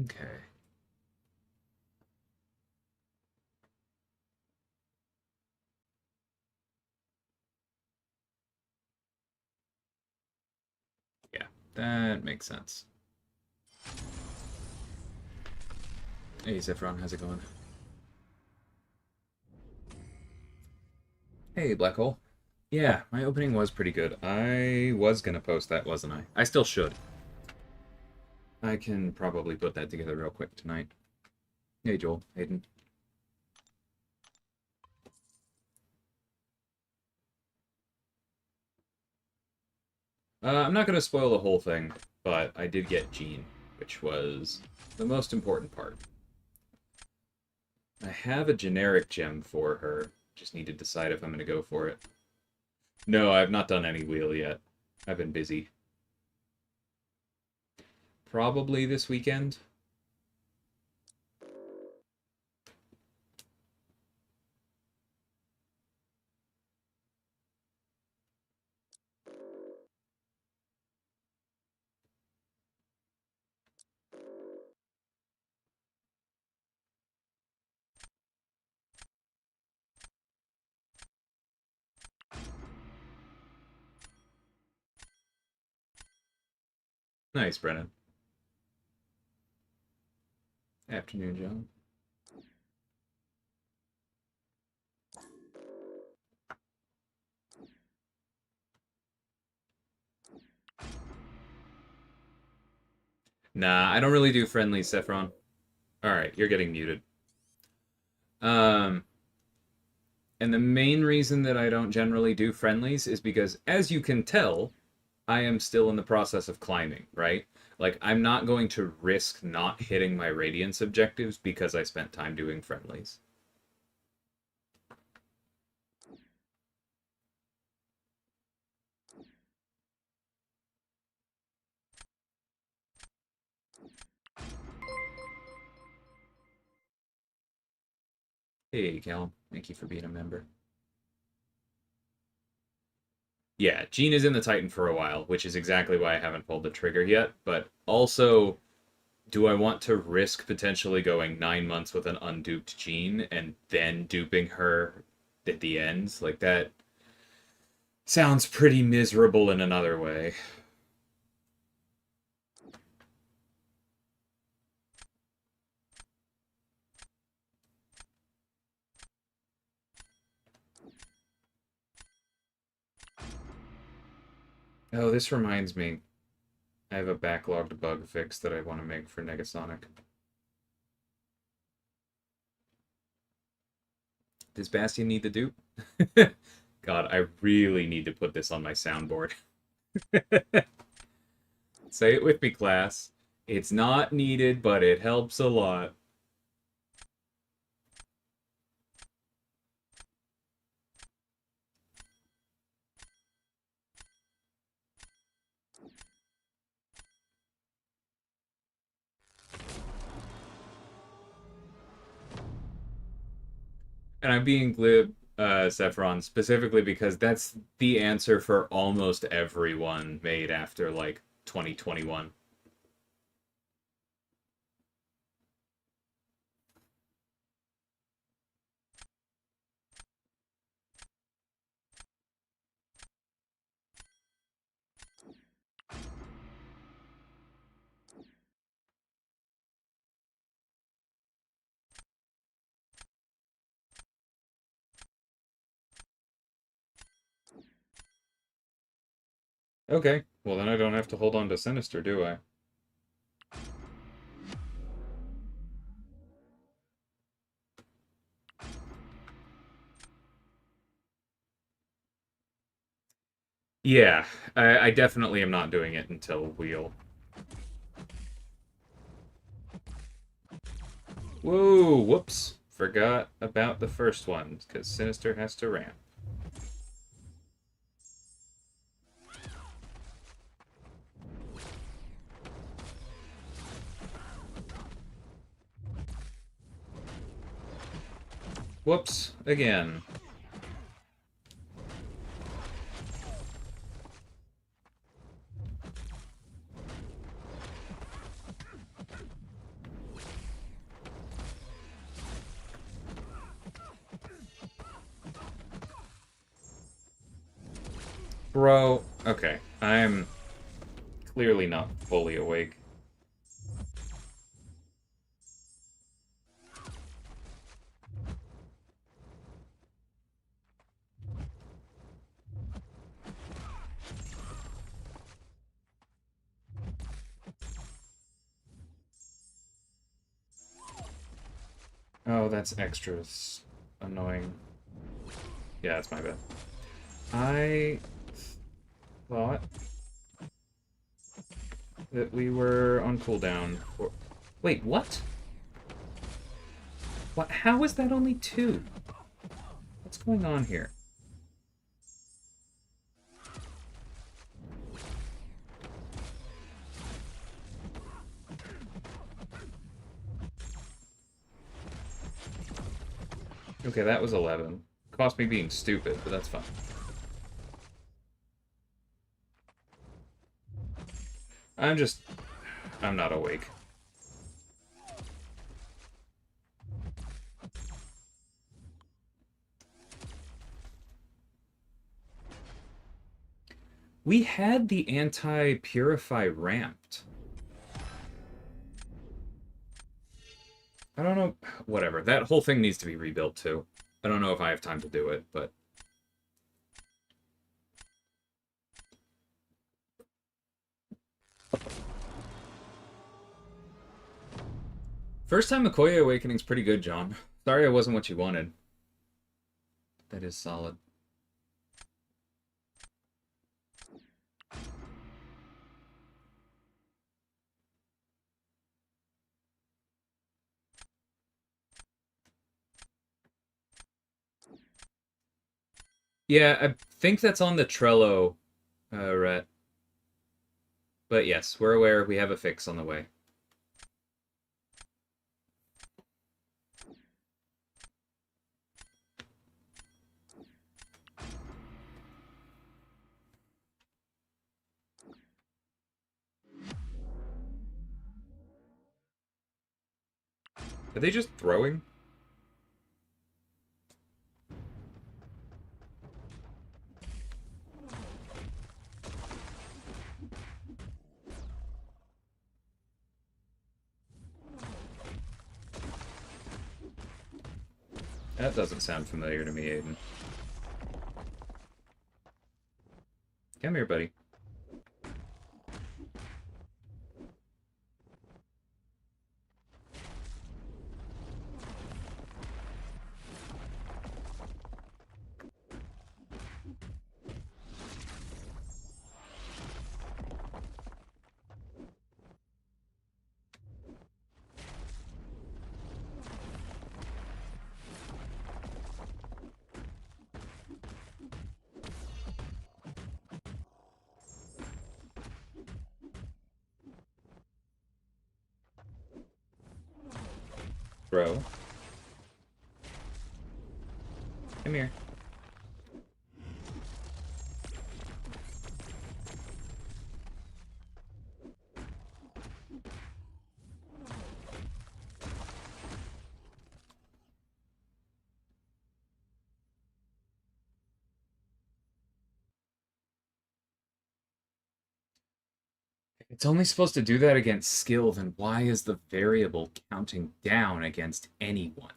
Okay. Yeah, that makes sense. Hey, Zephron, how's it going? Hey, Black Hole. Yeah, my opening was pretty good. I was gonna post that, wasn't I? I still should. I can probably put that together real quick tonight. Hey, Joel, Hayden. I'm not gonna spoil the whole thing, but I did get Jean, which was the most important part. I have a generic gem for her. Just need to decide if I'm gonna go for it. No, I've not done any wheel yet. I've been busy. Probably this weekend. Nice, Brennan. Afternoon, John. Nah, I don't really do friendly, Saffron. Alright, you're getting muted. Um, and the main reason that I don't generally do friendlies is because, as you can tell, I am still in the process of climbing, right? Like, I'm not going to risk not hitting my Radiance objectives because I spent time doing friendlies. Hey, Callum. Thank you for being a member. Yeah, Jean is in the Titan for a while, which is exactly why I haven't pulled the trigger yet. But also, do I want to risk potentially going 9 months with an unduped Jean and then duping her at the end? Like, that sounds pretty miserable in another way. Oh, this reminds me. I have a backlogged bug fix that I want to make for Negasonic. Does Bastion need the dupe? God, I really need to put this on my soundboard. Say it with me, class. It's not needed, but it helps a lot. And I'm being glib, Saffron, specifically because that's the answer for almost everyone made after, like, 2021. Okay, well then I don't have to hold on to Sinister, do I? Yeah, I definitely am not doing it until Wheel. Whoa, whoops. Forgot about the first one, because Sinister has to ramp. Whoops, again. Bro, okay. I'm clearly not fully awake. Oh, that's extra annoying. Yeah, that's my bad. I thought that we were on cooldown for... Wait, what? What? How is that only 2? What's going on here? Okay, that was 11. Cost me being stupid, but that's fine. I'm not awake. We had the anti-purify ramped. I don't know. Whatever. That whole thing needs to be rebuilt too. I don't know if I have time to do it, but... First time Mikoya Awakening's pretty good, John. Sorry I wasn't what you wanted. That is solid. Yeah, I think that's on the Trello, Rhett. But yes, we're aware we have a fix on the way. Are they just throwing? That doesn't sound familiar to me, Aiden. Come here, buddy. Bro. Come here. It's only supposed to do that against skill, then why is the variable counting down against anyone?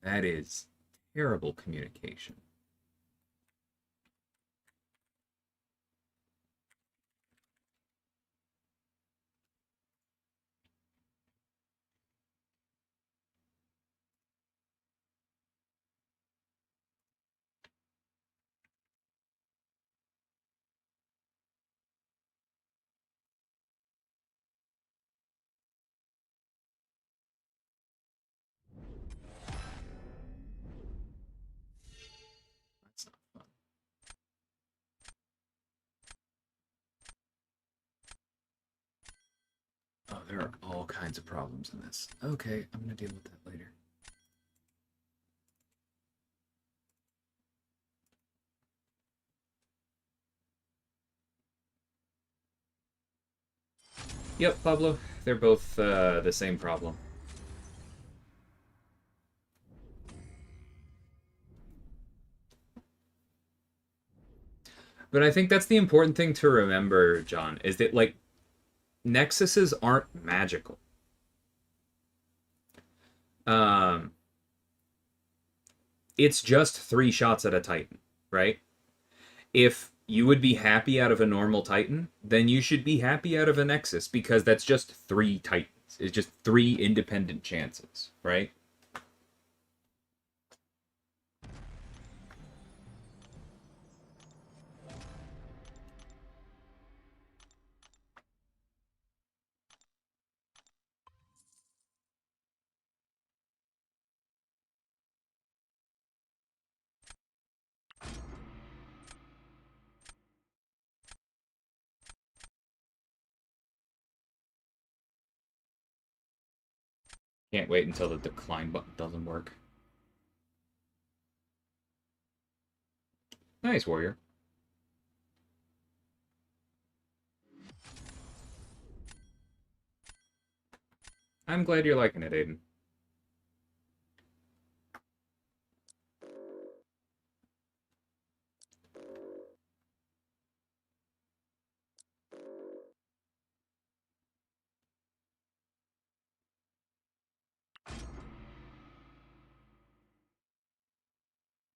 That is terrible communication. That's not fun. Oh, there are all kinds of problems in this. Okay, I'm gonna deal with that later. Yep, Pablo. They're both the same problem. But I think that's the important thing to remember, John, is that, like, Nexuses aren't magical. Um, it's just 3 shots at a Titan, right? If you would be happy out of a normal Titan, then you should be happy out of a Nexus, because that's just 3 Titans. It's just 3 independent chances, right? Can't wait until the decline button doesn't work. Nice, warrior. I'm glad you're liking it, Aiden.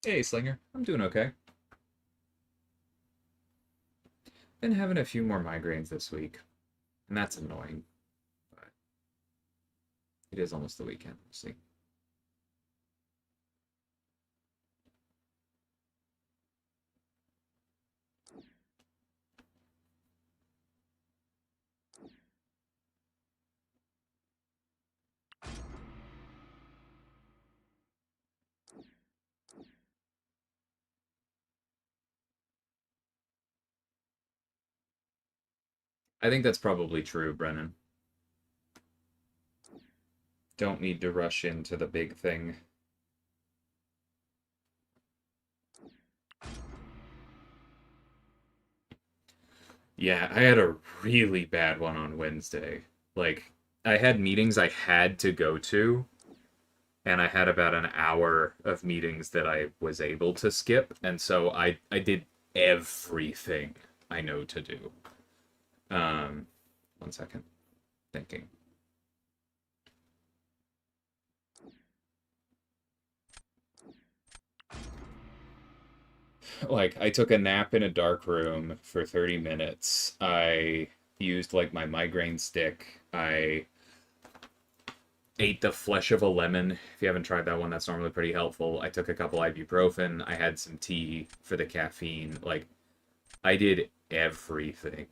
Hey, Slinger. I'm doing okay. Been having a few more migraines this week, and that's annoying. But it is almost the weekend. We'll see. I think that's probably true, Brennan. Don't need to rush into the big thing. Yeah, I had a really bad one on Wednesday. Like, I had meetings I had to go to, and I had about an hour of meetings that I was able to skip, and so I did everything I know to do. Um, 1 second. Thinking. Like, I took a nap in a dark room for 30 minutes. I used, like, my migraine stick. I ate the flesh of a lemon. If you haven't tried that one, that's normally pretty helpful. I took a couple ibuprofen. I had some tea for the caffeine. Like, I did everything.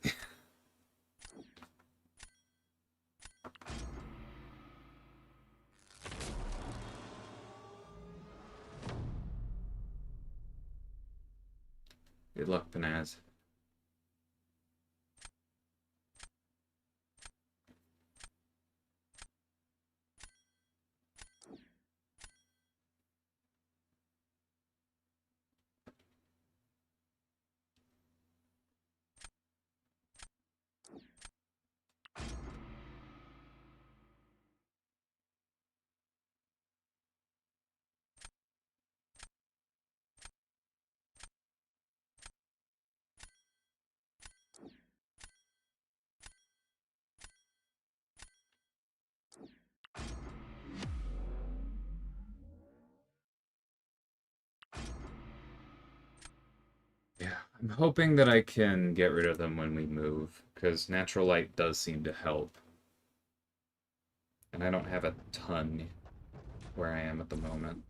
Good luck, Panaz. Yeah, I'm hoping that I can get rid of them when we move, because natural light does seem to help. And I don't have a ton where I am at the moment.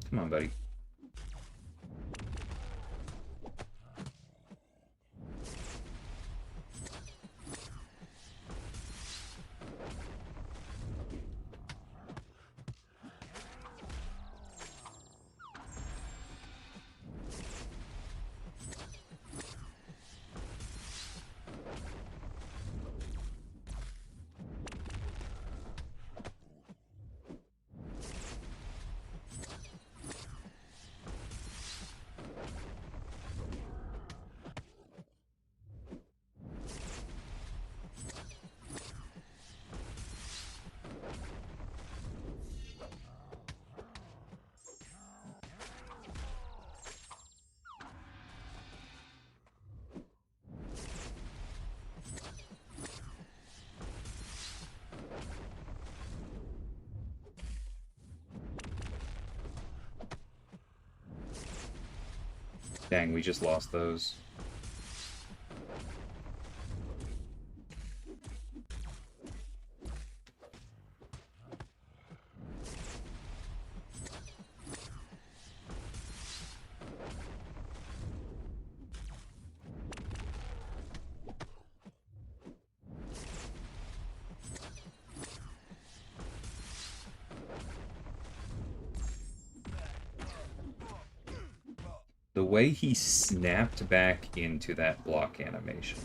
Come on, buddy. Dang, we just lost those. The way he snapped back into that block animation.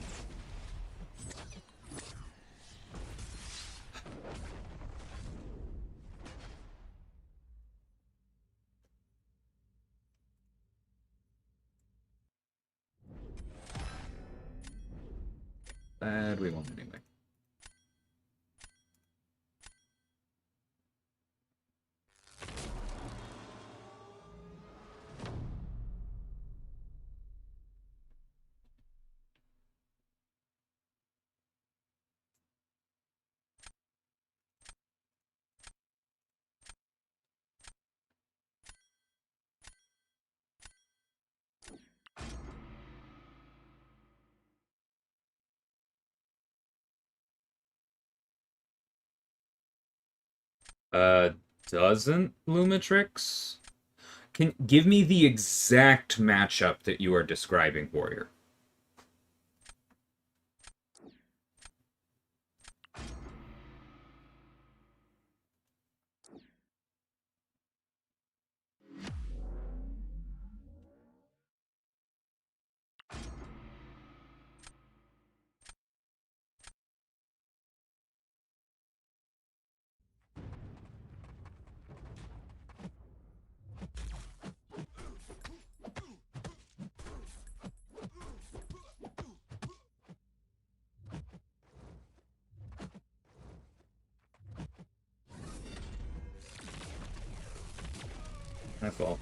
Glad we won anyway. Doesn't Lumitrix? Can give me the exact matchup that you are describing, Warrior. My fault.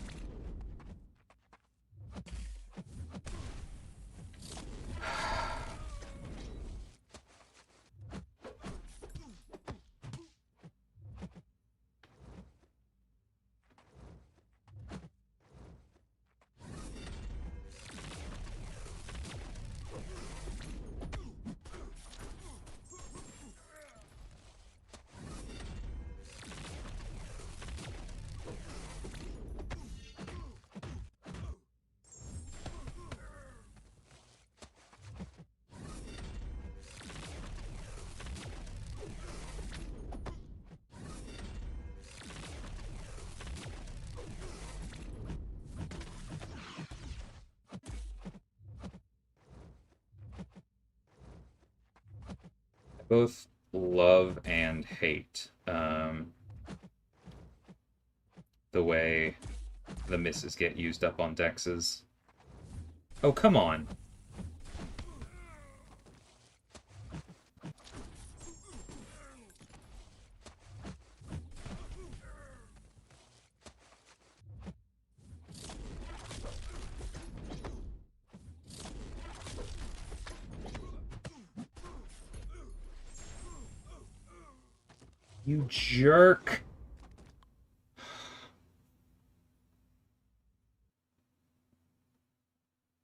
Both love and hate the way the misses get used up on dexes. Oh, come on. You jerk.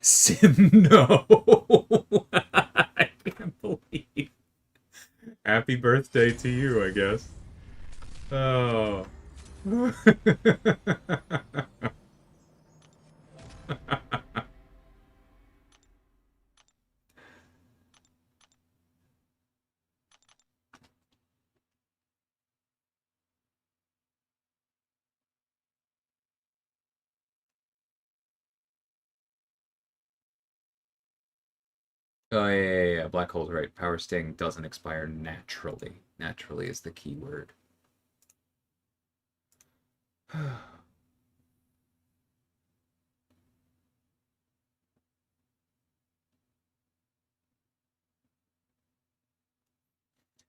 Sim, no. I can't believe. Happy birthday to you, I guess. Oh. Oh, yeah. Black hole's right. Power Sting doesn't expire naturally. Naturally is the key word.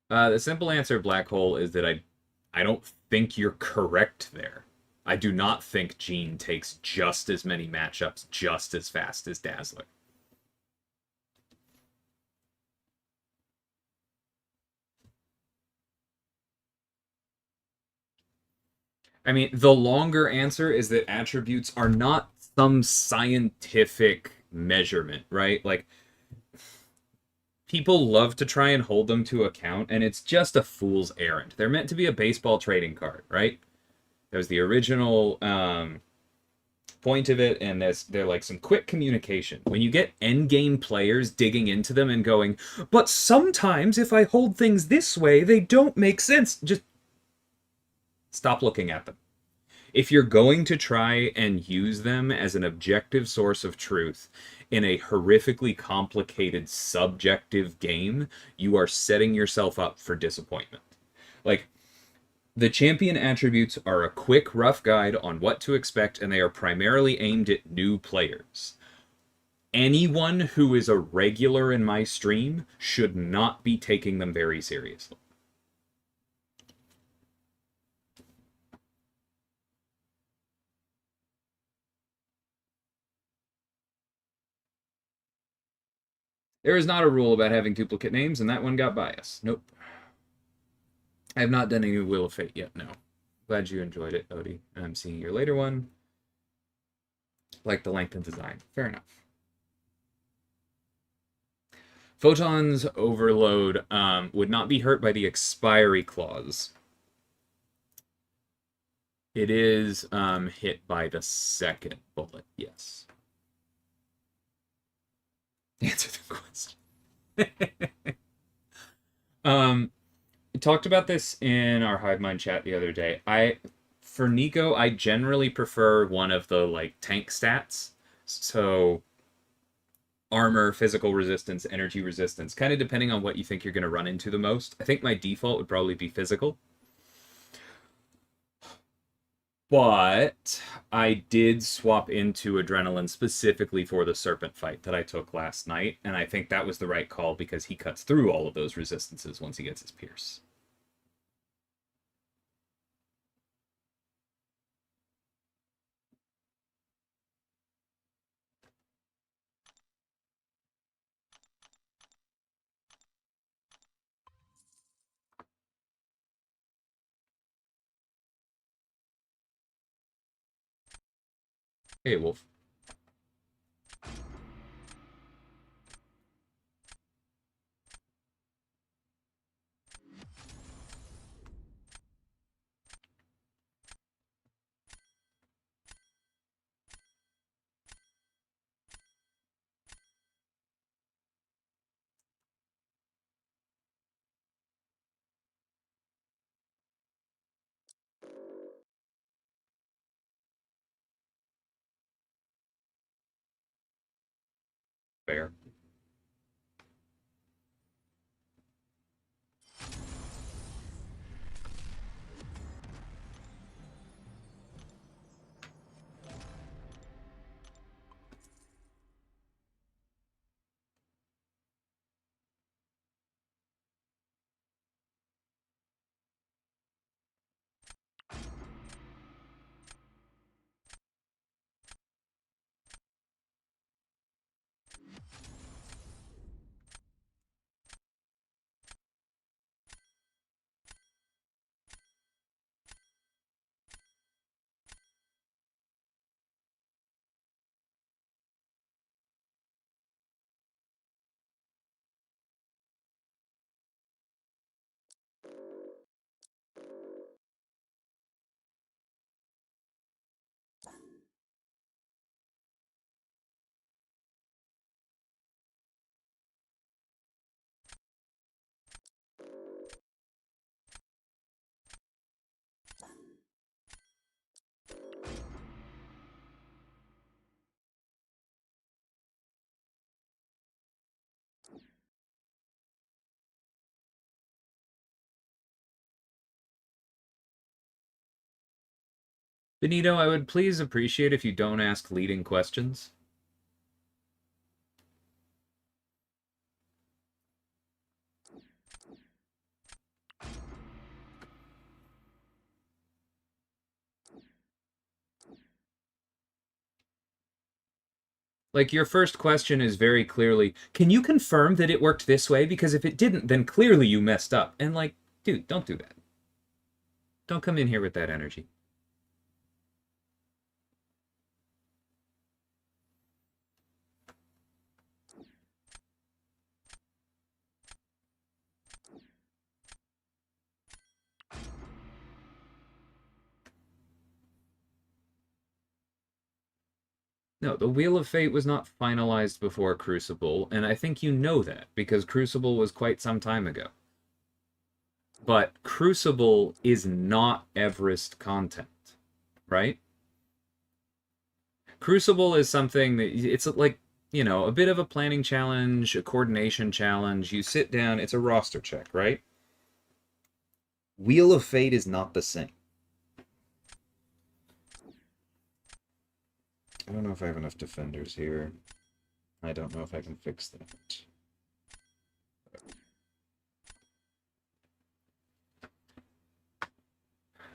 The simple answer, Black Hole, is that I don't think you're correct there. I do not think Jean takes just as many matchups just as fast as Dazzler. I mean, the longer answer is that attributes are not some scientific measurement, right? Like, people love to try and hold them to account, and it's just a fool's errand. They're meant to be a baseball trading card, right? That was the original point of it, and they're like some quick communication. When you get endgame players digging into them and going, but sometimes if I hold things this way, they don't make sense. Just stop looking at them. If you're going to try and use them as an objective source of truth in a horrifically complicated subjective game, you are setting yourself up for disappointment. Like, the champion attributes are a quick, rough guide on what to expect, and they are primarily aimed at new players. Anyone who is a regular in my stream should not be taking them very seriously. There is not a rule about having duplicate names, and that one got by us. Nope. I have not done any Wheel of Fate yet, no. Glad you enjoyed it, Odie. I'm seeing your later one. Like the length and design. Fair enough. Photon's overload would not be hurt by the expiry clause. It is hit by the second bullet, yes. Answer the question. We talked about this in our Hive Mind chat the other day. For Nico, I generally prefer one of the like tank stats. So armor, physical resistance, energy resistance, kind of depending on what you think you're going to run into the most. I think my default would probably be physical. But I did swap into adrenaline specifically for the serpent fight that I took last night, and I think that was the right call because he cuts through all of those resistances once he gets his pierce. Hey, Wolf. Fair. Benito, I would please appreciate if you don't ask leading questions. Like, your first question is very clearly, can you confirm that it worked this way? Because if it didn't, then clearly you messed up. And like, dude, don't do that. Don't come in here with that energy. No, the Wheel of Fate was not finalized before Crucible, and I think you know that, because Crucible was quite some time ago. But Crucible is not Everest content, right? Crucible is something that it's like, you know, a bit of a planning challenge, a coordination challenge. You sit down, it's a roster check, right? Wheel of Fate is not the same. I don't know if I have enough defenders here. I don't know if I can fix that.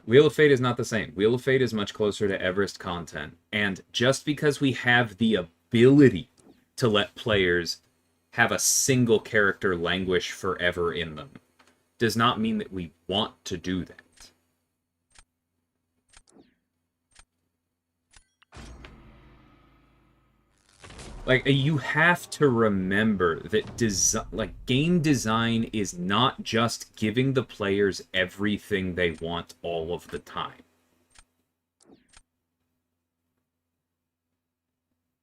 Wheel of Fate is not the same. Wheel of Fate is much closer to Everest content. And just because we have the ability to let players have a single character languish forever in them does not mean that we want to do that. Like, you have to remember that game design is not just giving the players everything they want all of the time.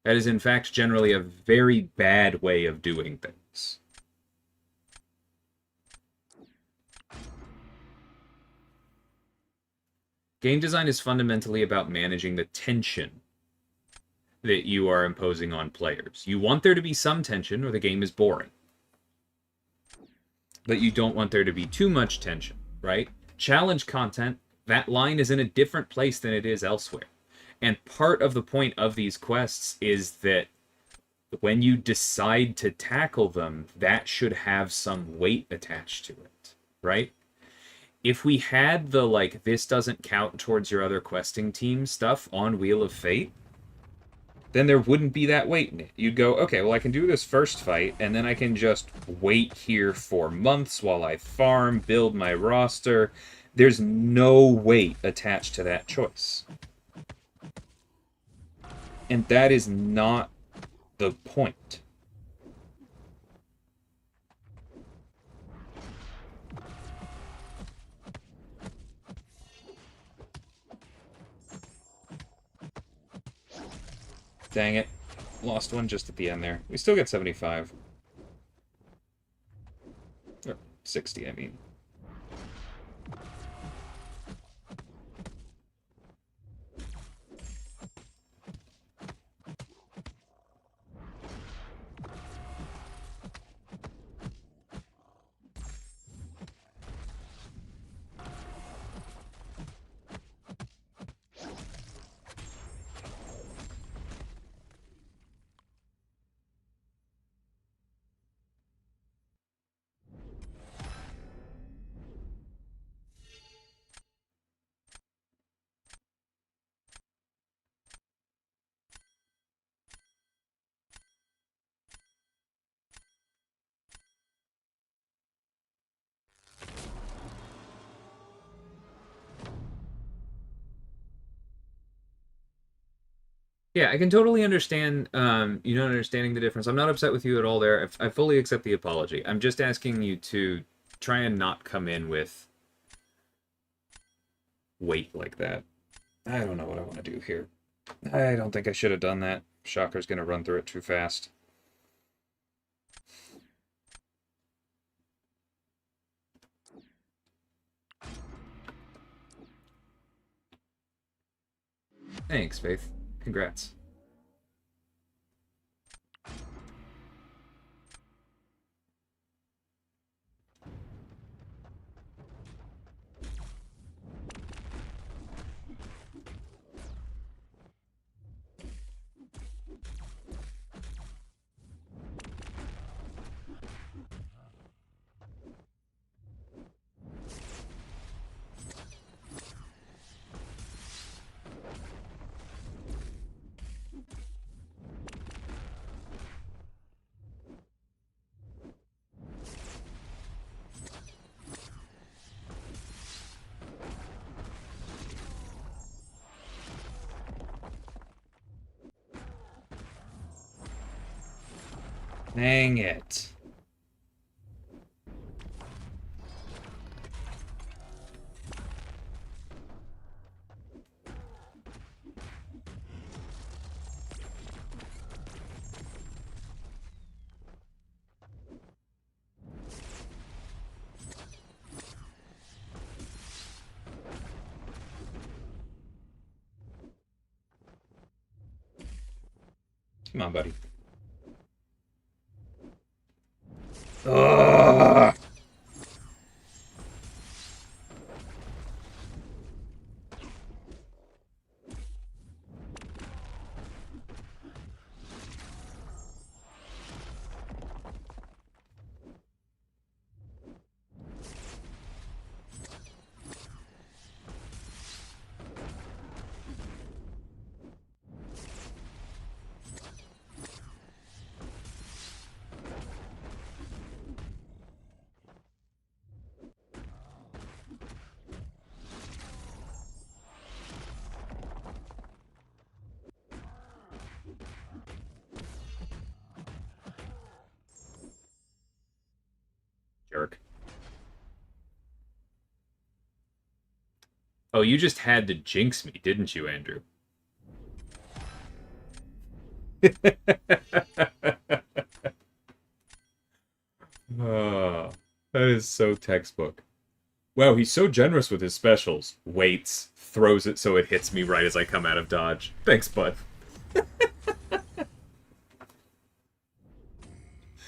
That is, in fact, generally a very bad way of doing things. Game design is fundamentally about managing the tension that you are imposing on players. You want there to be some tension or the game is boring. But you don't want there to be too much tension, right? Challenge content, that line is in a different place than it is elsewhere. And part of the point of these quests is that when you decide to tackle them, that should have some weight attached to it, right? If we had the, like, this doesn't count towards your other questing team stuff on Wheel of Fate, then there wouldn't be that weight in it. You'd go, okay, well, I can do this first fight, and then I can just wait here for months while I farm, build my roster. There's no weight attached to that choice. And that is not the point. Dang it. Lost one just at the end there. We still get 75. Or 60, I mean. Yeah, I can totally understand you not understanding the difference. I'm not upset with you at all there. I fully accept the apology. I'm just asking you to try and not come in with weight like that. I don't know what I want to do here. I don't think I should have done that. Shocker's going to run through it too fast. Thanks, Faith. Congrats. Dang it. Come on, buddy. Ugh. Jerk. Oh, you just had to jinx me, didn't you, Andrew? Oh, that is so textbook. Wow, he's so generous with his specials. Waits, throws it so it hits me right as I come out of dodge. Thanks, bud.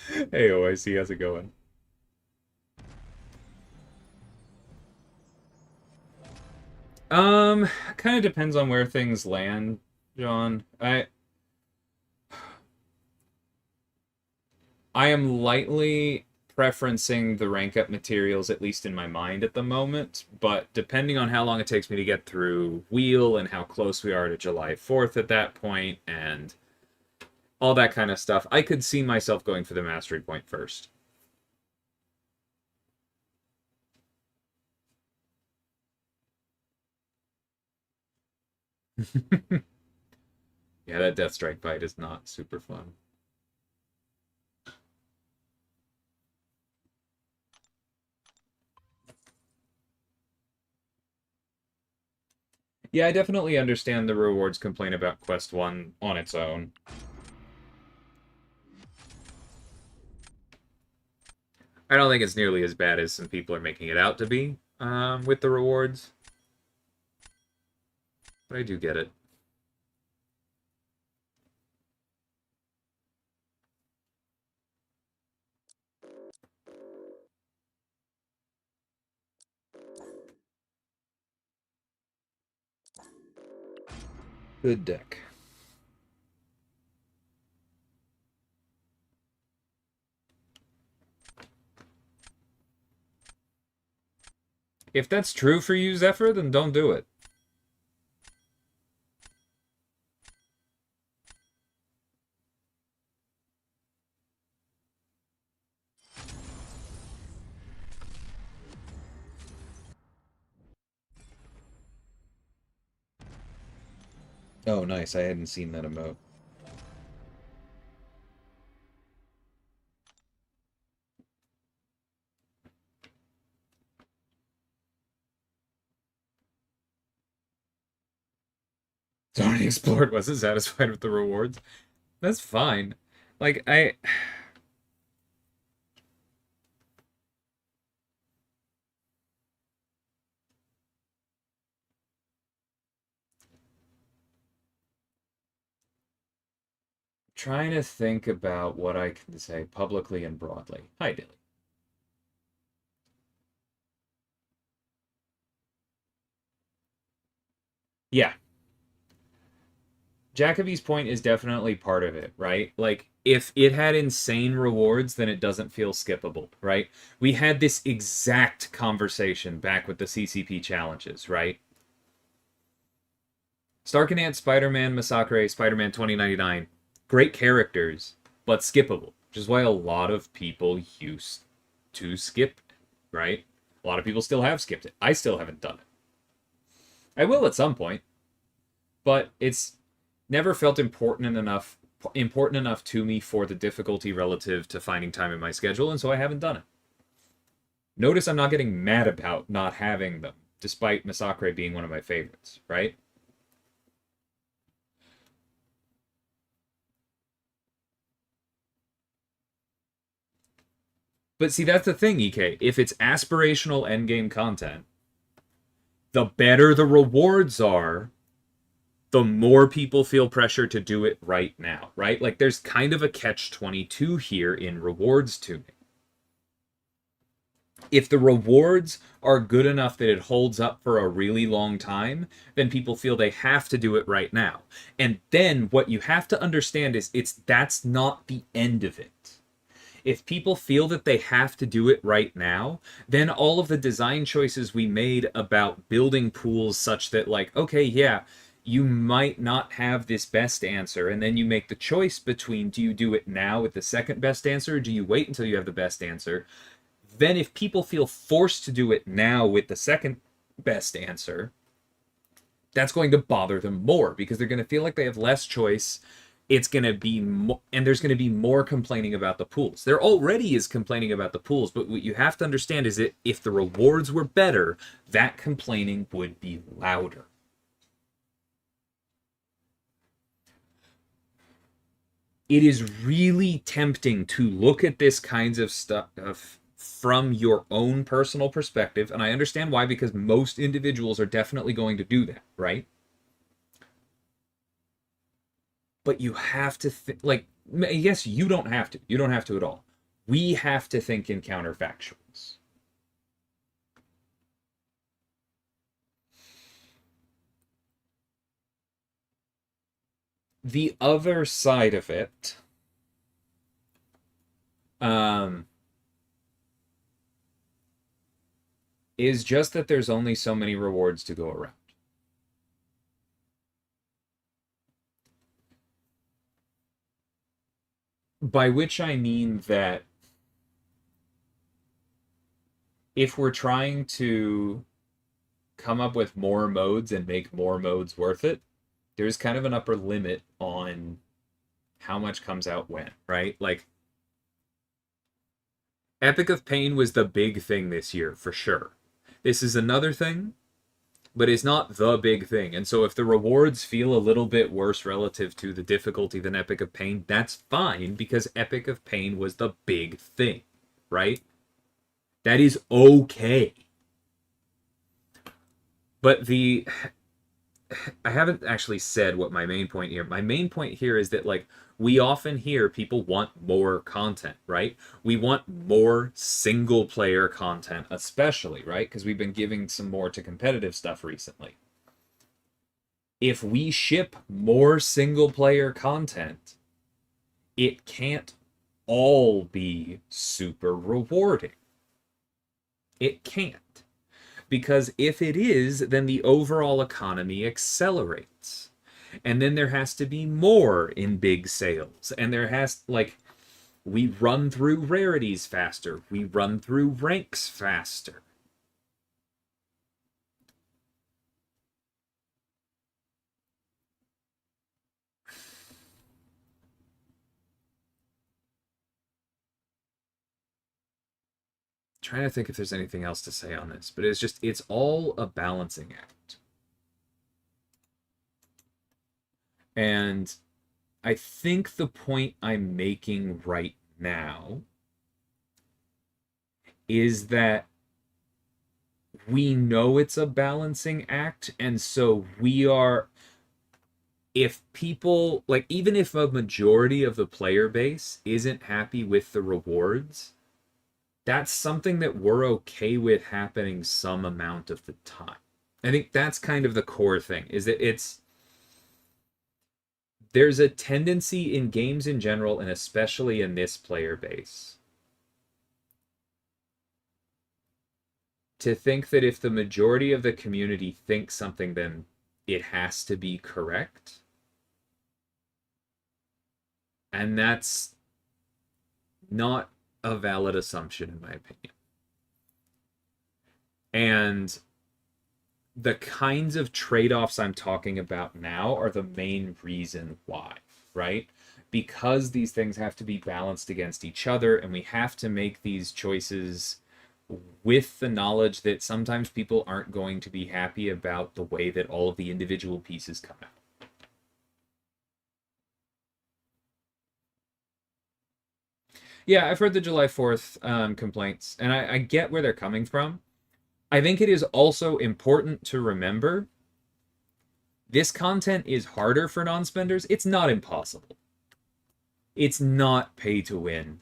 Hey, OIC, how's it going? Kind of depends on where things land, John. I am lightly preferencing the rank up materials, at least in my mind at the moment, but depending on how long it takes me to get through Wheel and how close we are to July 4th at that point and all that kind of stuff, I could see myself going for the mastery point first. Yeah, that Death Strike fight is not super fun. Yeah, I definitely understand the rewards complaint about Quest 1 on its own. I don't think it's nearly as bad as some people are making it out to be with the rewards. But I do get it. Good deck. If that's true for you, Zephyr, then don't do it. Oh, nice. I hadn't seen that emote. Already explored, wasn't satisfied with the rewards. That's fine. Like, trying to think about what I can say publicly and broadly. Hi, Dilly. Yeah. Jacoby's point is definitely part of it, right? Like, if it had insane rewards, then it doesn't feel skippable, right? We had this exact conversation back with the CCP challenges, right? Stark and Ant, Spider-Man, Masacre, Spider-Man 2099, great characters, but skippable, which is why a lot of people used to skip, right? A lot of people still have skipped it. I still haven't done it. I will at some point, but it's never felt important enough to me for the difficulty relative to finding time in my schedule, and so I haven't done it. Notice I'm not getting mad about not having them, despite Masacre being one of my favorites, right? But see, that's the thing, EK. If it's aspirational endgame content, the better the rewards are, the more people feel pressure to do it right now, right? Like there's kind of a catch-22 here in rewards tuning. If the rewards are good enough that it holds up for a really long time, then people feel they have to do it right now. And then what you have to understand is that's not the end of it. If people feel that they have to do it right now, then all of the design choices we made about building pools such that, like, okay, yeah, you might not have this best answer, and then you make the choice between, do you do it now with the second best answer, or do you wait until you have the best answer? Then if people feel forced to do it now with the second best answer, that's going to bother them more because they're going to feel like they have less choice. It's going to be and there's going to be more complaining about the pools. There already is complaining about the pools, but what you have to understand is that if the rewards were better, that complaining would be louder. It is really tempting to look at this kinds of stuff from your own personal perspective, and I understand why, because most individuals are definitely going to do that, right? But you have to think, like, yes, you don't have to. You don't have to at all. We have to think in counterfactuals. The other side of it, is just that there's only so many rewards to go around. By which I mean that if we're trying to come up with more modes and make more modes worth it, there's kind of an upper limit on how much comes out when, right? Like, Epic of Pain was the big thing this year, for sure. This is another thing, but it's not the big thing. And so if the rewards feel a little bit worse relative to the difficulty than Epic of Pain, that's fine, because Epic of Pain was the big thing, right? That is okay. But I haven't actually said what my main point here. My main point here is that, like, we often hear people want more content, right? We want more single player content, especially, right? Because we've been giving some more to competitive stuff recently. If we ship more single player content, it can't all be super rewarding. It can't. Because if it is, then the overall economy accelerates. And then there has to be more in big sales. And there has, like, we run through rarities faster. We run through ranks faster. Trying to think if there's anything else to say on this, but it's all a balancing act. And I think the point I'm making right now is that we know it's a balancing act, and so if people, like, even if a majority of the player base isn't happy with the rewards, that's something that we're okay with happening some amount of the time. I think that's kind of the core thing, is that there's a tendency in games in general, and especially in this player base, to think that if the majority of the community thinks something, then it has to be correct. And that's not a valid assumption, in my opinion. And the kinds of trade-offs I'm talking about now are the main reason why, right? Because these things have to be balanced against each other, and we have to make these choices with the knowledge that sometimes people aren't going to be happy about the way that all of the individual pieces come out. Yeah, I've heard the July 4th complaints, and I get where they're coming from. I think it is also important to remember This content is harder for non-spenders. It's not impossible. It's not pay to win.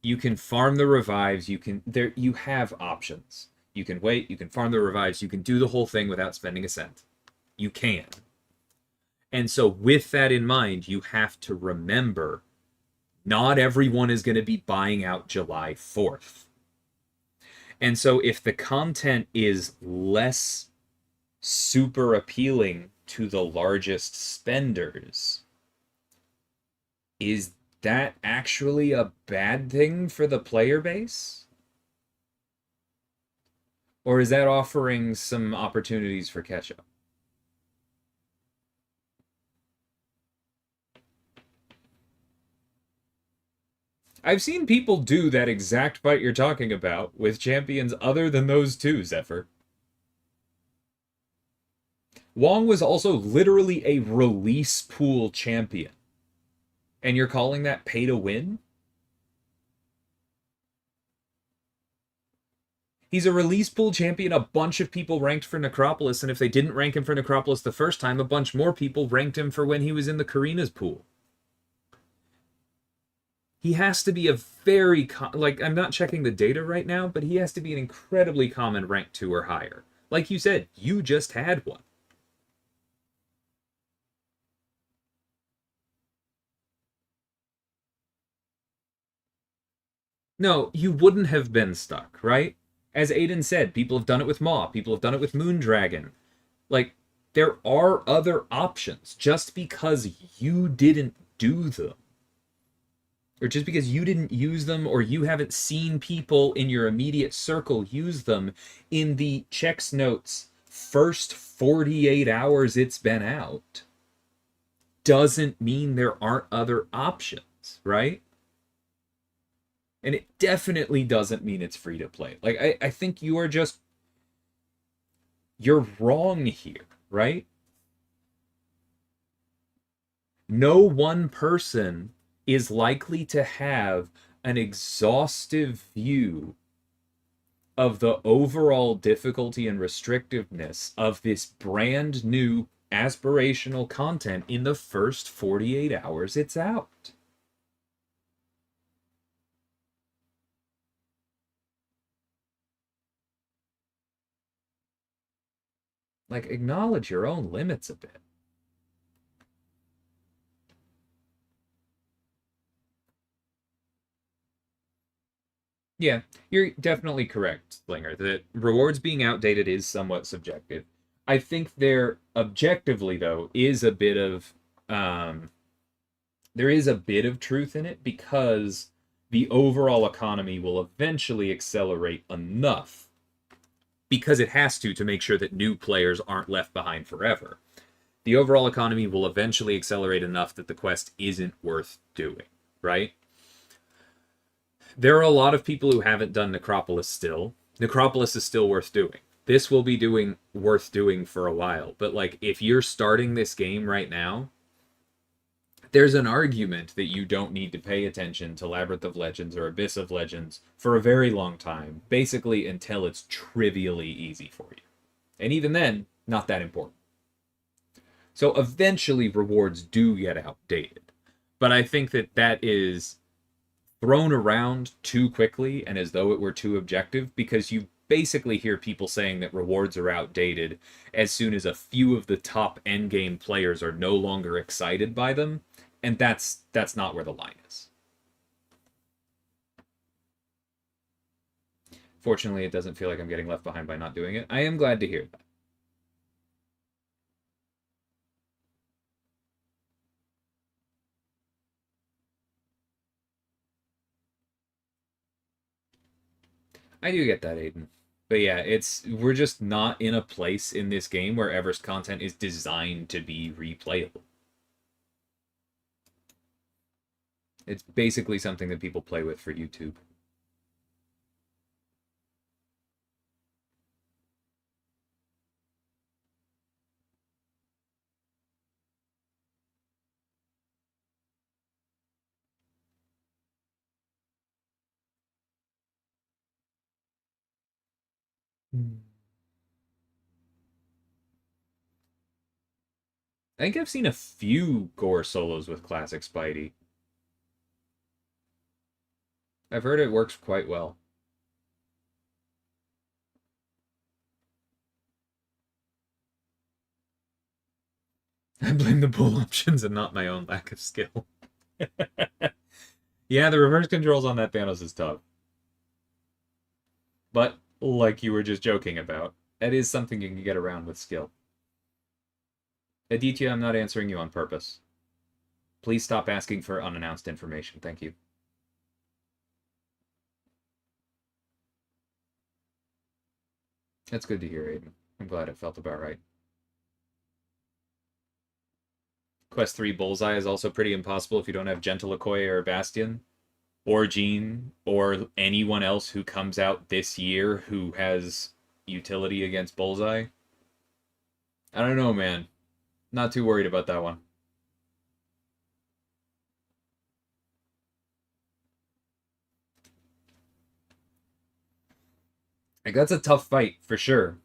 You can farm the revives. You have options. You can wait. You can farm the revives. You can do the whole thing without spending a cent. You can. And so, with that in mind, you have to remember not everyone is going to be buying out July 4th. And so, if the content is less super appealing to the largest spenders, is that actually a bad thing for the player base? Or is that offering some opportunities for catch up? I've seen people do that exact fight you're talking about with champions other than those two, Zephyr. Wong was also literally a release pool champion. And you're calling that pay to win? He's a release pool champion. A bunch of people ranked for Necropolis, and if they didn't rank him for Necropolis the first time, a bunch more people ranked him for when he was in the Karina's pool. He has to be a very like, I'm not checking the data right now, but he has to be an incredibly common rank 2 or higher. Like you said, you just had one. No, you wouldn't have been stuck, right? As Aiden said, people have done it with Maw, people have done it with Moondragon. Like, there are other options. Just because you didn't do them, or just because you didn't use them, or you haven't seen people in your immediate circle use them in the checks notes first 48 hours it's been out, doesn't mean there aren't other options, right? And it definitely doesn't mean it's free to play. Like, I think you're wrong here, right? No one person is likely to have an exhaustive view of the overall difficulty and restrictiveness of this brand new aspirational content in the first 48 hours it's out. Like, acknowledge your own limits a bit. Yeah, you're definitely correct, Slinger. The rewards being outdated is somewhat subjective. I think there, objectively though, is a bit of there is a bit of truth in it, because the overall economy will eventually accelerate enough, because it has to make sure that new players aren't left behind forever. The overall economy will eventually accelerate enough that the quest isn't worth doing, right? There are a lot of people who haven't done Necropolis still. Necropolis is still worth doing. This will be worth doing for a while. But like, if you're starting this game right now, there's an argument that you don't need to pay attention to Labyrinth of Legends or Abyss of Legends for a very long time, basically until it's trivially easy for you. And even then, not that important. So eventually rewards do get outdated. But I think that that is thrown around too quickly and as though it were too objective, because you basically hear people saying that rewards are outdated as soon as a few of the top endgame players are no longer excited by them, and that's not where the line is. Fortunately, it doesn't feel like I'm getting left behind by not doing it. I am glad to hear that. I do get that, Aiden. But yeah, we're just not in a place in this game where Everest content is designed to be replayable. It's basically something that people play with for YouTube. I think I've seen a few Gore solos with Classic Spidey. I've heard it works quite well. I blame the pull options and not my own lack of skill. Yeah, the reverse controls on that Thanos is tough. But, like you were just joking about, that is something you can get around with skill. Aditya, I'm not answering you on purpose. Please stop asking for unannounced information. Thank you. That's good to hear, Aiden. I'm glad it felt about right. Quest 3 Bullseye is also pretty impossible if you don't have Gentle Okoye or Bastion, or Jean, or anyone else who comes out this year who has utility against Bullseye. I don't know, man. Not too worried about that one. Like, that's a tough fight, for sure.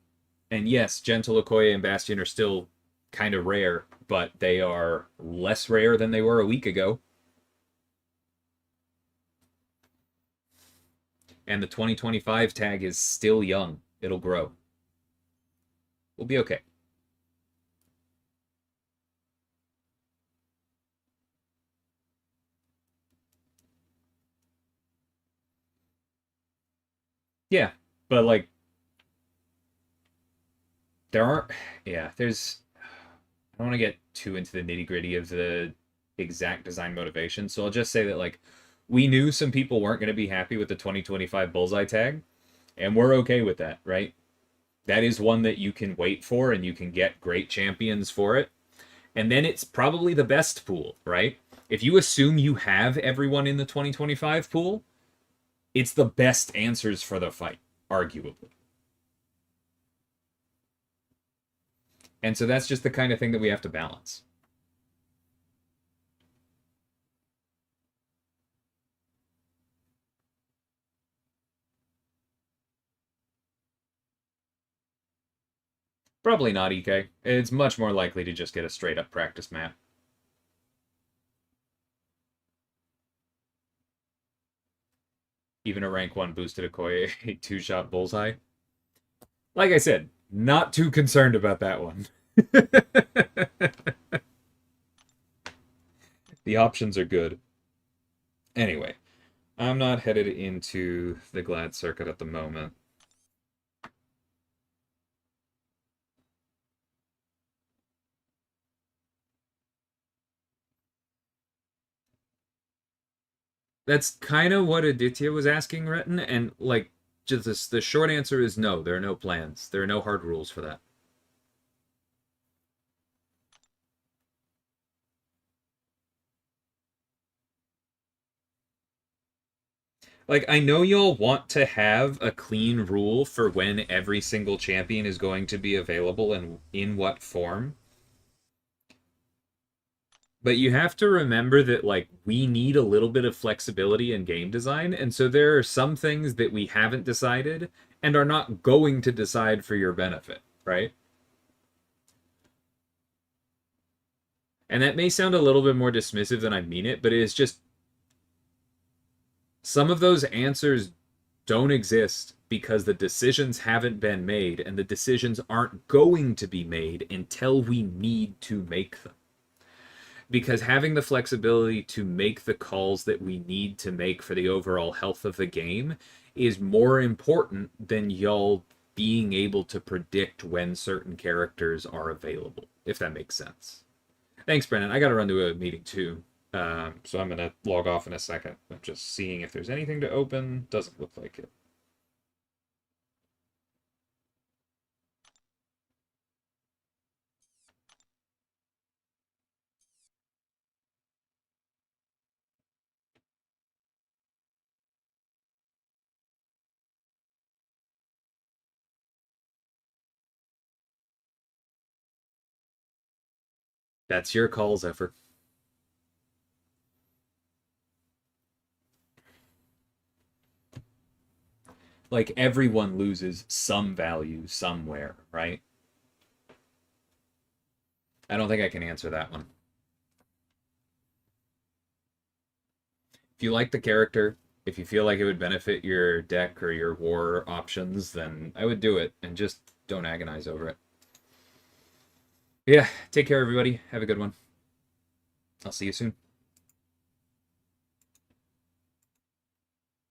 And yes, Gentle Okoye and Bastion are still kind of rare, but they are less rare than they were a week ago. And the 2025 tag is still young. It'll grow. We'll be okay. Yeah, but like, there aren't. Yeah, there's. I don't want to get too into the nitty gritty of the exact design motivation, so I'll just say that like, we knew some people weren't going to be happy with the 2025 Bullseye tag, and we're okay with that, right? That is one that you can wait for, and you can get great champions for it. And then it's probably the best pool, right? If you assume you have everyone in the 2025 pool, it's the best answers for the fight, arguably. And so that's just the kind of thing that we have to balance. Probably not EK. It's much more likely to just get a straight up practice map. Even a rank 1 boosted Okoye, a 2-shot Bullseye. Like I said, not too concerned about that one. The options are good. Anyway, I'm not headed into the Glad Circuit at the moment. That's kind of what Aditya was asking, Retin, and like, just this, the short answer is no. There are no plans. There are no hard rules for that. Like, I know y'all want to have a clean rule for when every single champion is going to be available and in what form. But you have to remember that, like, we need a little bit of flexibility in game design. And so there are some things that we haven't decided and are not going to decide for your benefit, right? And that may sound a little bit more dismissive than I mean it, but it is just some of those answers don't exist because the decisions haven't been made, and the decisions aren't going to be made until we need to make them. Because having the flexibility to make the calls that we need to make for the overall health of the game is more important than y'all being able to predict when certain characters are available, if that makes sense. Thanks, Brennan. I got to run to a meeting too. So I'm going to log off in a second. I'm just seeing if there's anything to open. Doesn't look like it. That's your call, Zephyr. Like, everyone loses some value somewhere, right? I don't think I can answer that one. If you like the character, if you feel like it would benefit your deck or your war options, then I would do it, and just don't agonize over it. Yeah, take care, everybody. Have a good one. I'll see you soon.